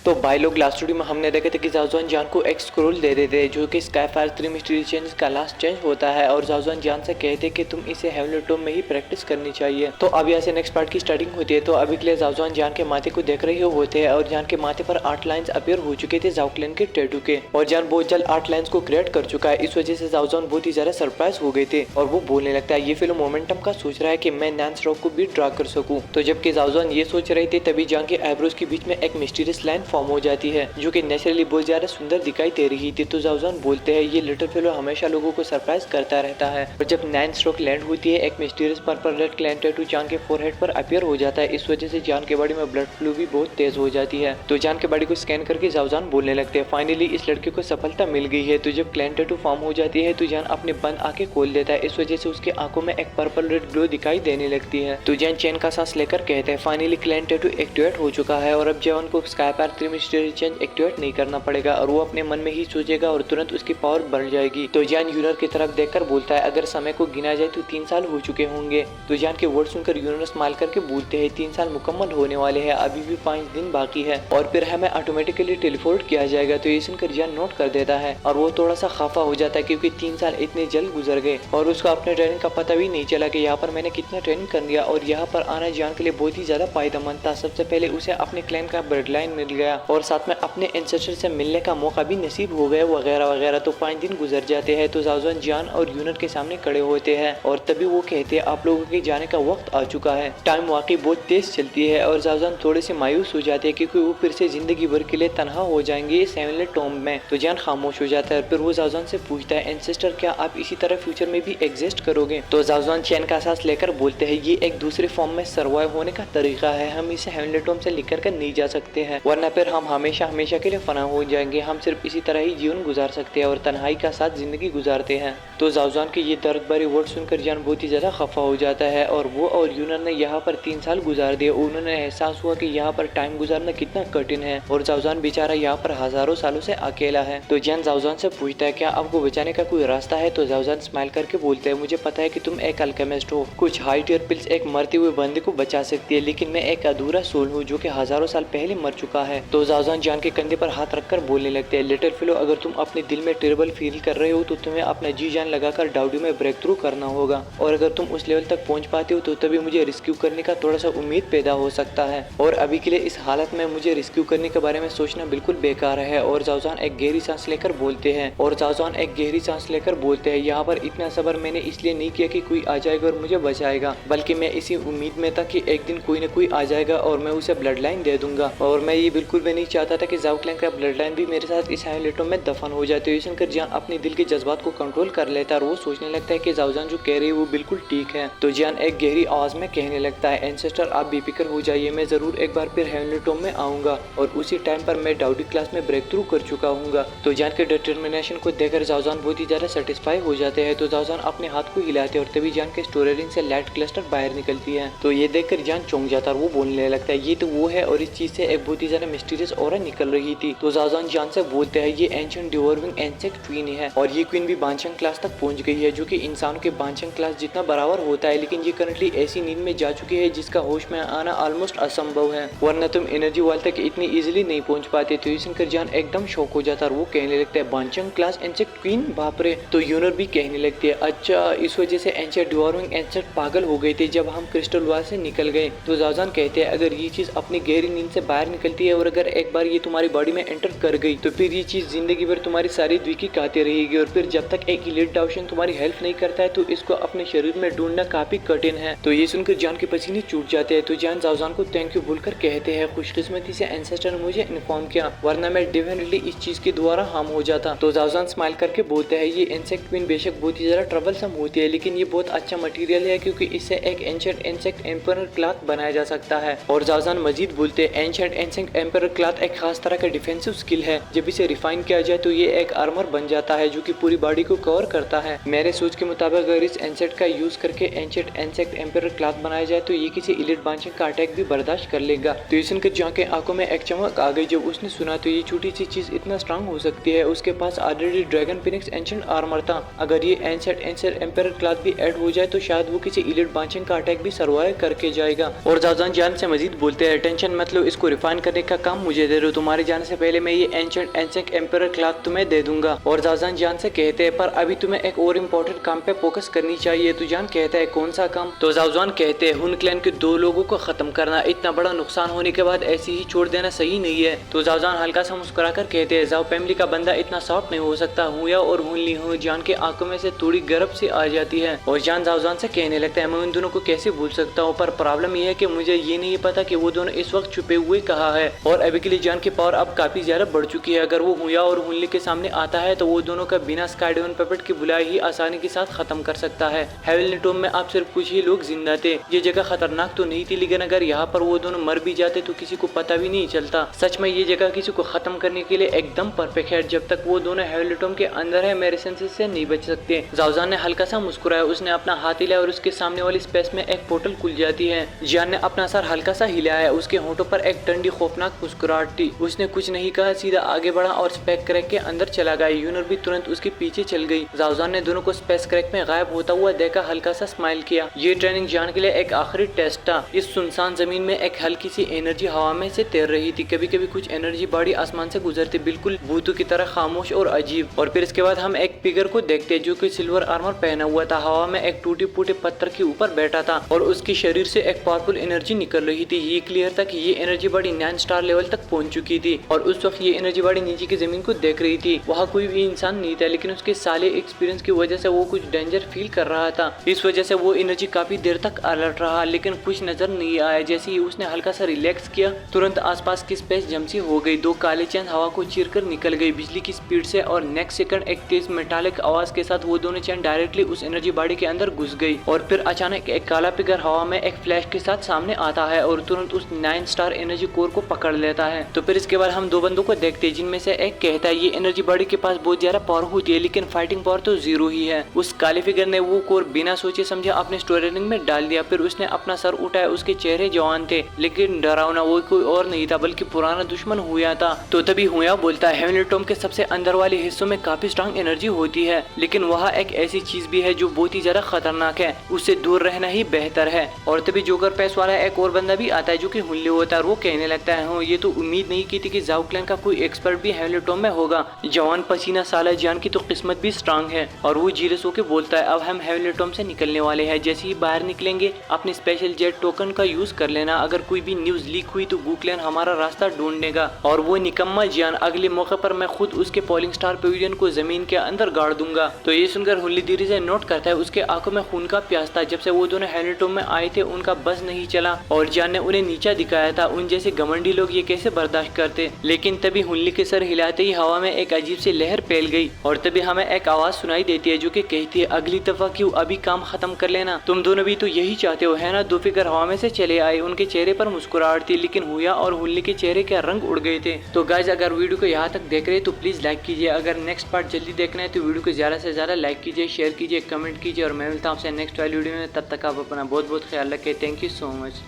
तो भाई लोग लास्ट वीडियो में हमने देखा था कि जाओजुआन जान को एक स्क्रोल दे देते हैं जो कि स्काईफायर 3 मिस्ट्री चेंज का लास्ट चेंज होता है और जाओजुआन जान से कहते हैं कि तुम इसे हेवनली टॉम में ही प्रैक्टिस करनी चाहिए। तो अब यहाँ से नेक्स्ट पार्ट की स्टार्टिंग होती है। तो अभी के लिए जाओजुआन जान के माथे को देख रहे होते हैं और जान के माथे पर 8 लाइंस अपीयर हो चुके थे जाओक्लिन के टैटू के, और जान बहुत जल्द 8 लाइंस को क्रिएट कर चुका है। इस वजह से जाओजुआन बहुत ही ज्यादा सरप्राइज हो गए थे और वो बोलने लगता है ये फिल्म मोमेंटम का सोच रहा है कि मैं नैंस रॉक को भी ड्रा कर सकूं। तो जबकि जाओजुआन ये सोच रहे थे तभी जान के आईब्रोज के बीच में एक मिस्टीरियस लाइन फॉर्म हो जाती है जो कि नेचुरली बहुत ज्यादा सुंदर दिखाई दे रही थी। तो जाओजुआन बोलते हैं ये लिटिल फेलो हमेशा लोगों को सरप्राइज करता रहता है। और जब 9 स्ट्रोक लैंड होती है एक mysterious purple red clan tattoo जान के फोरहेड पर अपीयर हो जाता है। इस वजह से जान के बॉडी में ब्लड फ्लो भी बहुत तेज हो जाती है। तो जान के बॉडी को स्कैन करके जाओजुआन बोलने लगते हैं फाइनली इस लड़के को सफलता मिल गई है। तो जब क्लैन टैटू फॉर्म हो जाती है तो जान अपने बंद आंखें खोल देता है। इस वजह से उसकी आंखों में एक पर्पल रेड ग्लो दिखाई देने लगती है। तो जान चैन का सांस लेकर कहते हैं फाइनली क्लैन टैटू एक्टिवेट हो चुका है और अब जान को स्काईफायर 3 मिस्ट्री चेंज एक्टिवेट नहीं करना पड़ेगा और वो अपने मन में ही सोचेगा और तुरंत उसकी पावर बढ़ जाएगी। तो जान यूनर की तरफ देखकर बोलता है अगर समय को गिना जाए तो 3 साल हो चुके होंगे। तो जान के वर्ड सुनकर यूनर स्माइल करके बोलते हैं 3 साल मुकम्मल होने वाले हैं, अभी भी 5 दिन बाकी है और फिर हमें ऑटोमेटिकली टेलीपोर्ट किया जाएगा। तो ये सुनकर जान नोट कर देता है और वो थोड़ा सा खफा हो जाता है क्योंकि 3 साल इतने जल्द गुजर गए और उसको अपने ट्रेनिंग का पता भी नहीं चला कि यहाँ पर मैंने कितना ट्रेनिंग कर लिया और यहाँ पर आना जान के लिए बहुत ही ज्यादा फायदेमंद था। सबसे पहले उसे अपने क्लैन का ब्लड लाइन मिल गया और साथ में अपने एंसेस्टर से मिलने का मौका भी नसीब हो गया वगैरह वगैरह। तो 5 दिन गुजर जाते हैं। तो जाओजुआन जान और यूनर के सामने खड़े होते हैं और तभी वो कहते हैं आप लोगों के जाने का वक्त आ चुका है। टाइम वाकई बहुत तेज चलती है और जाओजुआन थोड़े से मायूस हो जाते हैं क्योंकि वो फिर से जिंदगी भर के लिए तनहा हो जाएंगे हेवनली टॉम में। तो जान खामोश हो जाता है। फिर वो जाओजुआन से पूछता है एंसेस्टर क्या आप इसी तरह फ्यूचर में भी एग्जिस्ट करोगे? तो जाओजुआन चैन का सांस लेकर बोलते हैं ये एक दूसरे फॉर्म में सर्वाइव होने का तरीका है, हम इसे हेवनली टॉम से निकल कर नहीं जा सकते हैं वरना फिर हम हमेशा हमेशा के लिए फना हो जाएंगे। हम सिर्फ इसी तरह ही जीवन गुजार सकते हैं और तन्हाई का साथ जिंदगी गुजारते हैं। तो जाओजुआन के ये दर्द भरे वर्ड सुनकर जान बहुत ही ज्यादा खफा हो जाता है और वो और यूनर ने यहाँ पर 3 साल गुजार दिए। उन्होंने एहसास हुआ कि यहाँ पर टाइम गुजारना कितना कठिन है और जाओजुआन बेचारा यहाँ पर हजारों सालों से अकेला है। तो जान जाओजुआन से पूछता है क्या आपको बचाने का कोई रास्ता है? तो जाओजुआन स्माइल करके बोलते हैं मुझे पता है कि तुम एक अल्केमिस्ट हो, कुछ हाई टियर पिल्स एक मरते हुए बंदे को बचा सकती है, लेकिन मैं एक अधूरा सोल हूँ जो कि हजारों साल पहले मर चुका है। तो जाओजुआन जान के कंधे पर हाथ रखकर बोलने लगते हैं लिटिल फेलो अगर तुम अपने दिल में टेरेबल फील कर रहे हो तो तुम्हें अपना जी जान लगाकर डाउडी में ब्रेक थ्रू करना होगा और अगर तुम उस लेवल तक पहुंच पाते हो तो तभी मुझे रिस्क्यू करने का थोड़ा सा उम्मीद पैदा हो सकता है और अभी के लिए इस हालत में मुझे रिस्क्यू करने के बारे में सोचना बिल्कुल बेकार है। और जाओजुआन एक गहरी सांस लेकर बोलते हैं यहाँ पर इतना सब्र मैंने इसलिए नहीं किया कि कोई आ जाएगा और मुझे बचाएगा, बल्कि मैं इसी उम्मीद में था कि एक दिन कोई न कोई आ जाएगा और मैं उसे ब्लड लाइन दे दूंगा और मैं ये बिल्कुल भी नहीं चाहता था कि जाओक्लिन का ब्लड लाइन भी मेरे साथ इस हेवनली टॉम में दफन हो जाते। ये सुनकर जान अपने दिल के जज्बात को कंट्रोल कर लेता है और वो सोचने लगता है कि जाओजुआन जो कह रही है वो बिल्कुल ठीक है। तो जान एक गहरी आवाज में कहने लगता है एंसेस्टर आप बेफिक्र हो जाइए, मैं जरूर एक बार फिर हेवनली टॉम में आऊंगा और उसी टाइम पर मैं डाउडी क्लास में ब्रेक थ्रू कर चुका हूँ। तो जान के डिटर्मिनेशन को देखकर जाओजुआन बहुत ही ज्यादा सेटिस्फाई हो जाते हैं। तो जाओजुआन अपने हाथ को हिलाते हैं और तभी जान के स्टोरेज रिंग से लाइट क्लस्टर बाहर निकलती है। तो ये देखकर जान चौंक जाता है और वो बोलने लगता है ये तो वो है और इस चीज से एक बहुत ही ज्यादा मिस्टीरियस ऑरा निकल रही थी। तो जाओजुआन जान से बोलते हैं ये एंशिएंट डिवॉर्विंग इंसेक्ट क्वीन है और ये क्वीन भी बांचंग क्लास तक पहुंच गई है जो कि इंसानों के बांचंग क्लास जितना बराबर होता है, लेकिन ये करंटली ऐसी नींद में जा चुकी है जिसका होश में आना ऑलमोस्ट असंभव है, वरना तुम एनर्जी वॉल तक इतनी इजीली नहीं पहुंच पाते। तो ये सुनकर जान एकदम शॉक हो जाता है और वो कहने लगता है बांचंग क्लास इंसेक्ट क्वीन, बाप रे। तो यूनर भी कहने लगती है अच्छा इस वजह से एंशिएंट डिवॉर्विंग इंसेक्ट पागल हो गए थे जब हम क्रिस्टल वॉल से निकल गए। तो जाओजुआन कहते हैं अगर ये चीज अपनी गहरी नींद से बाहर निकलती है और अगर एक बार ये तुम्हारी बॉडी में एंटर कर गई तो फिर ये चीज जिंदगी भर तुम्हारी सारी द्विकी खाती रहेगी और फिर जब तक एक इलीट डाउशन तुम्हारी हेल्प नहीं करता है तो इसको अपने शरीर में ढूंढना काफी कठिन है। तो ये सुनकर जान के पसीने छूट जाते हैं। तो जान जाओजुआन को थैंक यू बोलकर कहते हैं खुशकिस्मती से एंसेस्टर ने मुझे इन्फॉर्म किया वरना मैं डेफिनेटली इस चीज के द्वारा हार्म हो जाता। तो जाओजुआन स्माइल करके बोलते हैं ये इंसेक्ट क्वीन बेशक बहुत ही ज्यादा ट्रबलसम होती है लेकिन ये बहुत अच्छा मटेरियल है क्योंकि इससे एक एंशिएंट इंसेक्ट एम्पर क्लॉथ बनाया जा सकता है। और जाओजुआन मजीद बोलते हैं एंशिएंट इंसेक्ट एम्पर क्लॉथ एक खास तरह का डिफेंसिव स्किल है, जब इसे रिफाइन किया जाए तो ये एक आर्मर बन जाता है जो कि पूरी बॉडी को कवर करता है। मेरे सोच के मुताबिक अगर इस इंसेक्ट का यूज करके एंशिएंट इंसेक्ट एम्पर क्लॉथ बनाया जाए तो ये किसी इलीट बांचंग का अटैक भी बर्दाश्त कर लेगा। तो ये सुनकर जान के आंखों में एक चमक आ गई जब उसने सुना तो ये छोटी सी चीज इतना स्ट्रांग हो सकती है, उसके पास already dragon phoenix ancient armour था, अगर ये एंशिएंट एम्पर क्लॉथ भी ऐड हो जाए तो शायद वो किसी इलीट बांचंग का अटैक भी सर्वाइव करके जाएगा। और जाओजुआन जान से मजीद बोलते हैं टेंशन मत लो, इसको रिफाइन करने का काम मुझे दे दो, तुम्हारे जाने से पहले मैं ये एंशंट एम्परर क्लॉथ तुम्हें दे दूंगा। और जाओजान जान से कहते हैं पर अभी तुम्हें एक और इम्पोर्टेंट काम पे फोकस करनी चाहिए। तो जान कहता है कौन सा काम? तो जाओजान कहते हैं हुन क्लैन के 2 लोगों को खत्म करना। इतना बड़ा नुकसान होने के बाद ऐसे ही छोड़ देना सही नहीं है। तो जाओजान हल्का सा मुस्कुरा कर कहते हैं जाओ फैमिली का बंदा इतना सॉफ्ट नहीं हो सकता। हुया और हुनली हो जान के आंखों में से थोड़ी गर्व सी आ जाती है और जान जाओजान से कहने लगता है मैं उन दोनों को कैसे भूल सकता हूँ, पर प्रॉब्लम यह है कि मुझे ये नहीं पता कि वो दोनों इस वक्त छुपे हुए कहाँ है। और अभी के लिए जान की पावर अब काफी ज्यादा बढ़ चुकी है। अगर वो हुया और हुनली के सामने आता है तो वो दोनों का बिना स्काईडेवन पपेट की बुलाई ही आसानी के साथ खत्म कर सकता है। हेवनली टॉम में अब सिर्फ कुछ ही लोग जिंदा थे। ये जगह खतरनाक तो नहीं थी, लेकिन अगर यहाँ पर वो दोनों मर भी जाते तो किसी को पता भी नहीं चलता। सच में ये जगह किसी को खत्म करने के लिए एकदम परफेक्ट है। जब तक वो दोनों हेवनली टॉम के अंदर है मेरे सेंसेस से नहीं बच सकते। जाओजान ने हल्का सा मुस्कुराया, उसने अपना हाथ हिलाया और उसके सामने वाली स्पेस में एक पोर्टल खुल जाती है। जान ने अपना सर हल्का सा हिलाया, उसके होंठों पर एक ठंडी खौफनाक मुस्कुराहट थी। उसने कुछ नहीं कहा, सीधा आगे बढ़ा और स्पेस क्रैक के अंदर चला गया। यूनर भी तुरंत उसके पीछे चल गई। जाओजान ने दोनों को स्पेस क्रैक में गायब होता हुआ देखा, हल्का सा स्माइल किया। ये ट्रेनिंग जान के लिए एक आखिरी टेस्ट था। इस सुनसान जमीन में एक हल्की सी एनर्जी हवा में से तैर रही थी। कभी कभी कुछ एनर्जी बॉडी आसमान से गुजरती, बिल्कुल भूतों की तरह खामोश और अजीब। और फिर इसके बाद हम एक फिगर को देखते जो कि सिल्वर आर्मर पहना हुआ था, हवा में एक टूटे फूटे पत्थर के ऊपर बैठा था और उसके शरीर से एक पावरफुल एनर्जी निकल रही थी। ये क्लियर था कि ये एनर्जी बॉडी 9 स्टार लेवल तक पहुंच चुकी थी और उस वक्त ये एनर्जी बॉडी नीचे की जमीन को देख रही थी। वहाँ कोई भी इंसान नहीं था, लेकिन उसके साले एक्सपीरियंस की वजह से वो कुछ डेंजर फील कर रहा था। इस वजह से वो एनर्जी काफी देर तक अलर्ट रहा, लेकिन कुछ नजर नहीं आया। जैसे ही उसने हल्का सा रिलैक्स किया, तुरंत आसपास की स्पेस जमसी हो गई। 2 काले चैन हवा को चीरकर निकल गई बिजली की स्पीड से और नेक्स्ट सेकंड एक तेज मेटालिक आवाज के साथ वो दोनों चैन डायरेक्टली उस एनर्जी बॉडी के अंदर घुस गई। और फिर अचानक एक काला फिगर हवा में एक फ्लैश के साथ सामने आता है और तुरंत उस 9 स्टार एनर्जी कोर को पकड़ लेता है। तो फिर इसके बाद हम 2 बंदों को देखते हैं, जिनमें से एक कहता है ये एनर्जी बॉडी के पास बहुत ज्यादा पावर होती है, लेकिन फाइटिंग पावर तो 0 ही है। उस काले फिगर ने वो कोर बिना सोचे समझे अपने स्टोरेज में डाल दिया। फिर उसने अपना सर उठाया, उसके चेहरे जवान थे, लेकिन डरावना वो कोई और नहीं था बल्कि पुराना दुश्मन हुया था। तो तभी हुया बोलता है हेवनली टॉम के सबसे अंदर वाले हिस्सों में काफी स्ट्रांग एनर्जी होती है, लेकिन वहाँ एक ऐसी चीज भी है जो बहुत ही ज्यादा खतरनाक है, उससे दूर रहना ही बेहतर है। और तभी जोकर पैस वाला एक और बंदा भी आता है जो कि हुनली होता है और वो कहने लगता है ये तो उम्मीद नहीं की थी कि जाओ क्लैन का कोई एक्सपर्ट भी हेवनली टॉम में होगा। जवान पसीना साला जान की तो किस्मत भी स्ट्रांग है। और वो जीरस होकर बोलता है अब हम हेवनली टॉम से निकलने वाले हैं, जैसे ही बाहर निकलेंगे अपने स्पेशल जेट टोकन का यूज कर लेना। अगर कोई भी न्यूज लीक हुई तो गू क्लैन हमारा रास्ता ढूंढेगा और वो निकम्मा जान अगले मौके पर मैं खुद उसके पोलिंग स्टार पेविलियन को जमीन के अंदर गाड़ दूंगा। तो ये सुनकर हुनली धीरे से नोट करता है उसके आंखों में खून का प्यास था। जब से वो दोनों हेवनली टॉम में आए थे उनका बस नहीं चला और जान ने उन्हें नीचा दिखाया था। उन जैसे घमंडी लोग ये कैसे बर्दाश्त करते। लेकिन तभी हुनली के सर हिलाते ही हवा में एक अजीब सी लहर फैल गई और तभी हमें एक आवाज सुनाई देती है जो कि कहती है अगली दफा क्यों अभी काम खत्म कर लेना, तुम दोनों भी तो यही चाहते हो है ना। 2 फिगर हवा में से चले आए, उनके चेहरे पर मुस्कुराहट थी, लेकिन हुया और हुनली के चेहरे के रंग उड़ गए थे। तो गाइस अगर वीडियो को यहाँ तक देख रहे हैं तो प्लीज लाइक कीजिए। अगर नेक्स्ट पार्ट जल्दी देखना है तो वीडियो को ज्यादा से ज्यादा लाइक कीजिए, शेयर कीजिए, कमेंट कीजिए और मैं मिलता हूँ आपसे नेक्स्ट वाली वीडियो में। तब तक आप अपना बहुत बहुत ख्याल रखें। Thank you so much.